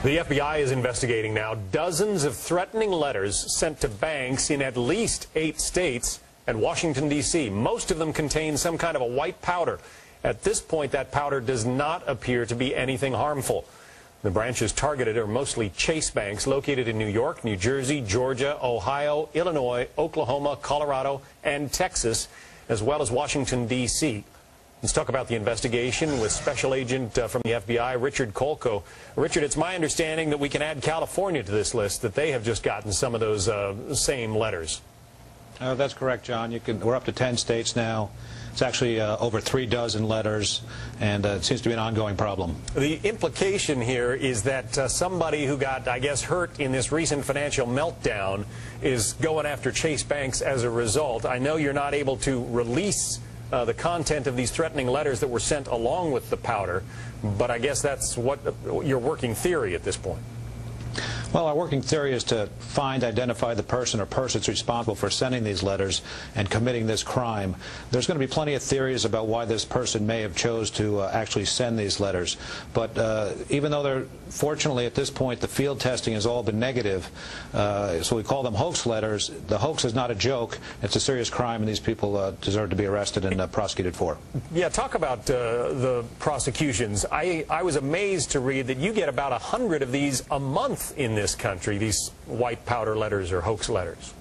The FBI is investigating now dozens of threatening letters sent to banks in at least 8 states and Washington, D.C. Most of them contain some kind of a white powder. At this point, that powder does not appear to be anything harmful. The branches targeted are mostly Chase banks located in New York, New Jersey, Georgia, Ohio, Illinois, Oklahoma, Colorado, and Texas, as well as Washington, D.C. Let's talk about the investigation with Special Agent from the FBI, Richard Kolko. Richard, it's my understanding that we can add California to this list, that they have just gotten some of those same letters. That's correct, John. We're up to 10 states now. It's actually over 3 dozen letters, and it seems to be an ongoing problem. The implication here is that somebody who got, I guess, hurt in this recent financial meltdown is going after Chase banks as a result. I know you're not able to release the content of these threatening letters that were sent along with the powder, but I guess that's what your working theory at this point. Well, our working theory is to identify the person or persons responsible for sending these letters and committing this crime. There's going to be plenty of theories about why this person may have chose to actually send these letters. But even though fortunately at this point the field testing has all been negative, so we call them hoax letters, the hoax is not a joke. It's a serious crime, and these people deserve to be arrested and prosecuted for. Yeah, talk about the prosecutions. I was amazed to read that you get about 100 of these a month in this country, these white powder letters or hoax letters.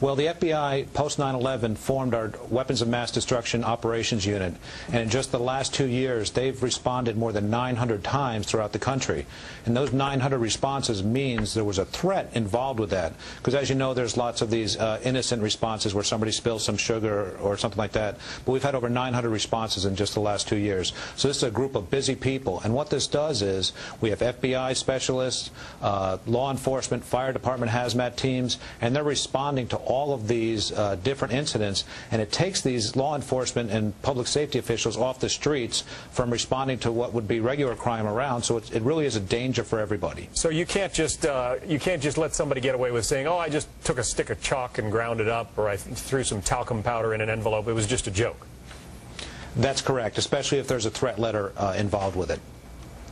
Well, the FBI, post 9/11, formed our Weapons of Mass Destruction Operations Unit, and in just the last 2 years, they've responded more than 900 times throughout the country. And those 900 responses means there was a threat involved with that. Because as you know, there's lots of these innocent responses where somebody spills some sugar or something like that. But we've had over 900 responses in just the last 2 years. So this is a group of busy people. And what this does is we have FBI specialists, law enforcement, fire department, hazmat teams, and they're responding to all of these different incidents, and it takes these law enforcement and public safety officials off the streets from responding to what would be regular crime around. So it really is a danger for everybody. So you can't just let somebody get away with saying, "Oh, I just took a stick of chalk and ground it up," or "I threw some talcum powder in an envelope. It was just a joke." That's correct, especially if there's a threat letter involved with it.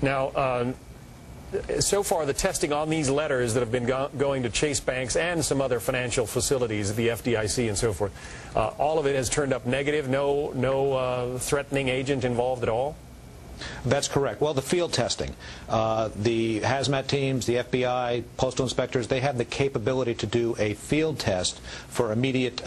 Now, so far, the testing on these letters that have been going to Chase banks and some other financial facilities, the FDIC and so forth, all of it has turned up negative. No threatening agent involved at all? That's correct. Well, the field testing, the hazmat teams, the FBI, postal inspectors, they have the capability to do a field test for immediate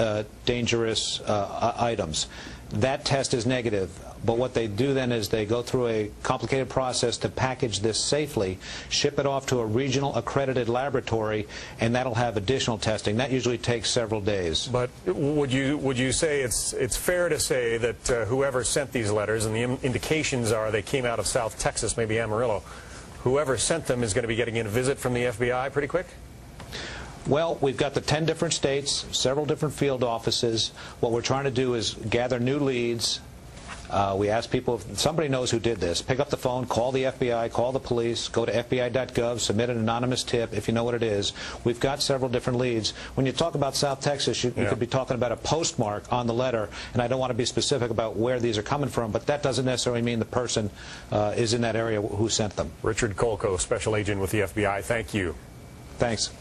dangerous items. That test is negative, but what they do then is they go through a complicated process to package this safely, ship it off to a regional accredited laboratory, and that'll have additional testing. That usually takes several days. But would you say it's fair to say that whoever sent these letters, and the indications are they came out of South Texas, maybe Amarillo, whoever sent them is going to be getting a visit from the FBI pretty quick? Well, we've got the 10 different states, several different field offices. What we're trying to do is gather new leads. We ask people if somebody knows who did this. Pick up the phone, call the FBI, call the police, go to FBI.gov, submit an anonymous tip if you know what it is. We've got several different leads. When you talk about South Texas, you could be talking about a postmark on the letter, and I don't want to be specific about where these are coming from, but that doesn't necessarily mean the person is in that area who sent them. Richard Kolko, Special Agent with the FBI. Thank you. Thanks.